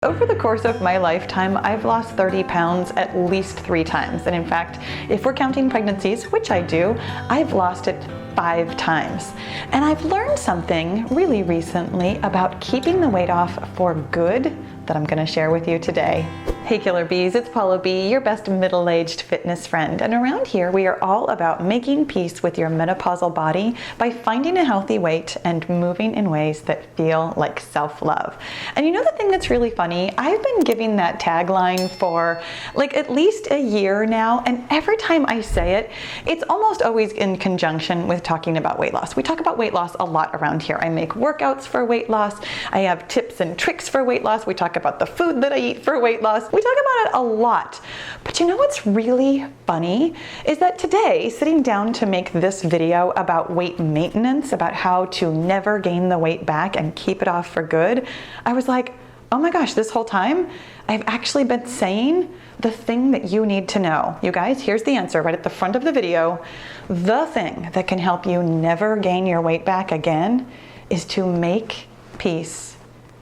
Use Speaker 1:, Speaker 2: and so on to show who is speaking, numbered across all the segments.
Speaker 1: Over the course of my lifetime, I've lost 30 pounds at least 3 times. And in fact, if we're counting pregnancies, which I do, I've lost it 5 times. And I've learned something really recently about keeping the weight off for good that I'm going to share with you today. Hey Killer Bees, it's Pahla B, your best middle-aged fitness friend. And around here, we are all about making peace with your menopausal body by finding a healthy weight and moving in ways that feel like self-love. And you know the thing that's really funny? I've been giving that tagline for like at least a year now, and every time I say it, it's almost always in conjunction with talking about weight loss. We talk about weight loss a lot around here. I make workouts for weight loss. I have tips and tricks for weight loss. We talk about the food that I eat for weight loss. We talk about it a lot. But you know what's really funny is that today, sitting down to make this video about weight maintenance, about how to never gain the weight back and keep it off for good, I was like, oh my gosh, this whole time I've actually been saying the thing that you need to know. You guys, here's the answer right at the front of the video. The thing that can help you never gain your weight back again is to make peace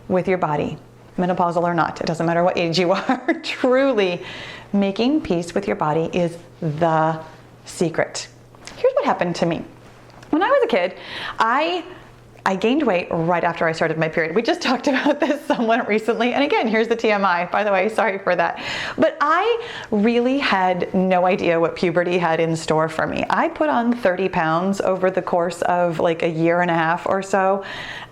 Speaker 1: with your body. Menopausal or not, it doesn't matter what age you are. Truly, making peace with your body is the secret. Here's what happened to me. When I was a kid, I gained weight right after I started my period. We just talked about this somewhat recently. And again, here's the TMI, by the way, sorry for that. But I really had no idea what puberty had in store for me. I put on 30 pounds over the course of like a year and a half or so,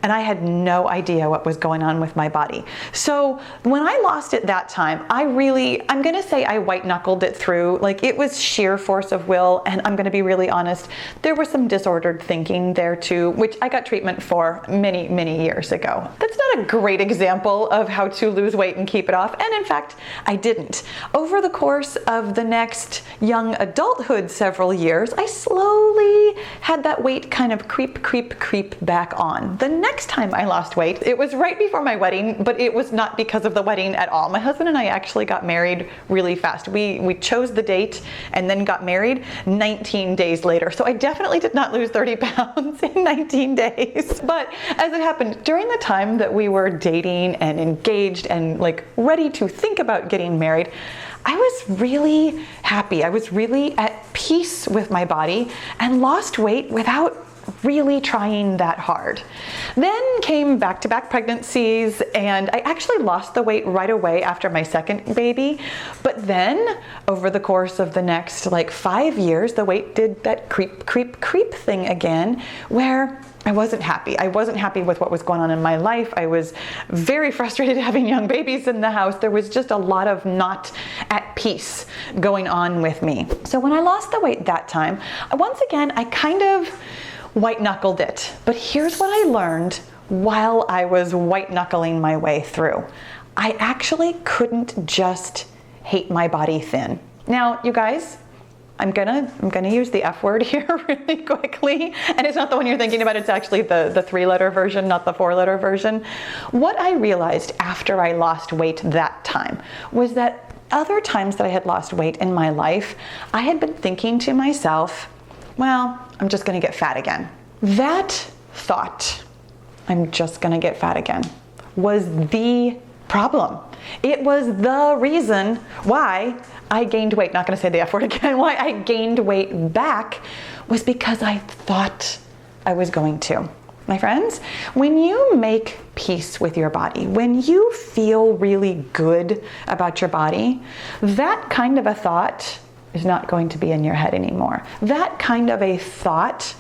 Speaker 1: and I had no idea what was going on with my body. So when I lost it that time, I'm gonna say I white knuckled it through. Like it was sheer force of will, and I'm gonna be really honest, there was some disordered thinking there too, which I got treatment for many, many years ago. That's not a great example of how to lose weight and keep it off. And in fact, I didn't. Over the course of the next young adulthood several years, I slowly had that weight kind of creep back on. The next time I lost weight, it was right before my wedding, but it was not because of the wedding at all. My husband and I actually got married really fast. We chose the date and then got married 19 days later. So I definitely did not lose 30 pounds in 19 days. But as it happened, during the time that we were dating and engaged and like ready to think about getting married, I was really happy. I was really at peace with my body and lost weight without really trying that hard. Then came back-to-back pregnancies, and I actually lost the weight right away after my second baby. But then over the course of the next like 5 years, the weight did that creep thing again, where I wasn't happy. I wasn't happy with what was going on in my life. I was very frustrated having young babies in the house. There was just a lot of not at peace going on with me. So when I lost the weight that time, once again, I kind of white knuckled it. But here's what I learned while I was white knuckling my way through. I actually couldn't just hate my body thin. Now, you guys, I'm gonna use the F word here really quickly, and it's not the one you're thinking about, it's actually the 3-letter version, not the 4-letter version. What I realized after I lost weight that time was that other times that I had lost weight in my life, I had been thinking to myself, well, I'm just gonna get fat again. That thought, I'm just gonna get fat again, was the problem. It was the reason why I gained weight, not gonna say the F word again, why I gained weight back was because I thought I was going to. My friends, when you make peace with your body, when you feel really good about your body, that kind of a thought is not going to be in your head anymore. That kind of a thought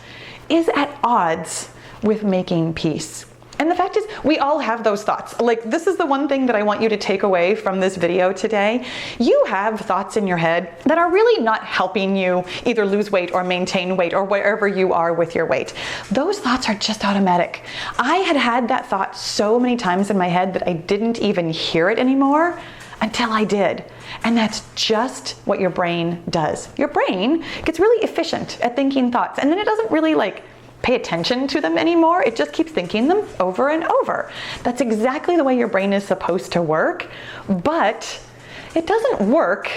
Speaker 1: is at odds with making peace. And the fact is, we all have those thoughts. Like, this is the one thing that I want you to take away from this video today. You have thoughts in your head that are really not helping you either lose weight or maintain weight or wherever you are with your weight. Those thoughts are just automatic. I had that thought so many times in my head that I didn't even hear it anymore until I did. And that's just what your brain does. Your brain gets really efficient at thinking thoughts, and then it doesn't really like pay attention to them anymore. It just keeps thinking them over and over. That's exactly the way your brain is supposed to work, but it doesn't work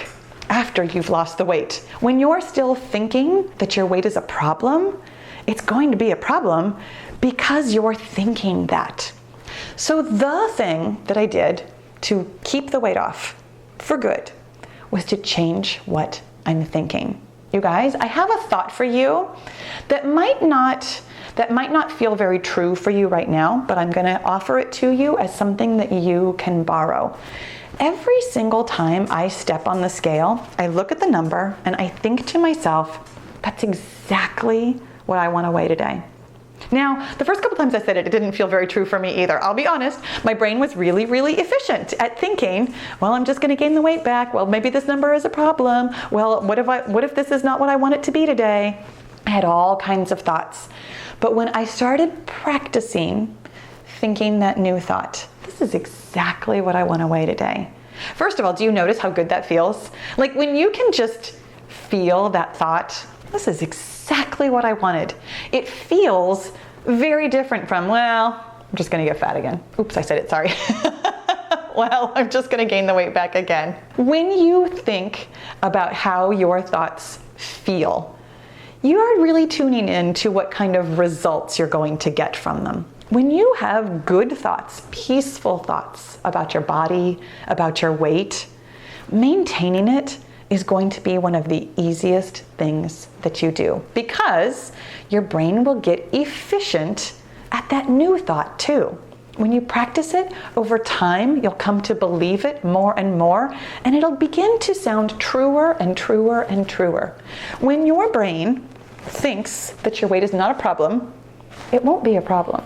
Speaker 1: after you've lost the weight. When you're still thinking that your weight is a problem, it's going to be a problem because you're thinking that. So the thing that I did to keep the weight off for good was to change what I'm thinking. You guys, I have a thought for you that might not feel very true for you right now, but I'm gonna offer it to you as something that you can borrow. Every single time I step on the scale, I look at the number and I think to myself, that's exactly what I want to weigh today. Now, the first couple times I said it, it didn't feel very true for me either. I'll be honest, my brain was really, really efficient at thinking, well, I'm just gonna gain the weight back. Well, maybe this number is a problem. Well, what if this is not what I want it to be today? I had all kinds of thoughts. But when I started practicing thinking that new thought, this is exactly what I want to weigh today. First of all, do you notice how good that feels? Like when you can just feel that thought, this is exactly what I wanted. It feels very different from, well, I'm just gonna get fat again. Oops, I said it, sorry. Well, I'm just gonna gain the weight back again. When you think about how your thoughts feel, you are really tuning in to what kind of results you're going to get from them. When you have good thoughts, peaceful thoughts about your body, about your weight, maintaining it is going to be one of the easiest things that you do because your brain will get efficient at that new thought too. When you practice it over time, you'll come to believe it more and more, and it'll begin to sound truer and truer and truer. When your brain thinks that your weight is not a problem, it won't be a problem.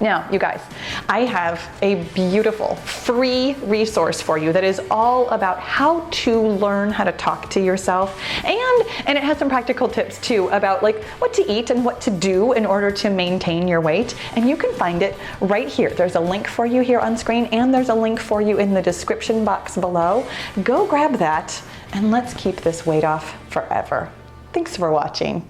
Speaker 1: Now, you guys, I have a beautiful free resource for you that is all about how to learn how to talk to yourself, and it has some practical tips too about like what to eat and what to do in order to maintain your weight. And you can find it right here. There's a link for you here on screen, and there's a link for you in the description box below. Go grab that and let's keep this weight off forever. Thanks for watching.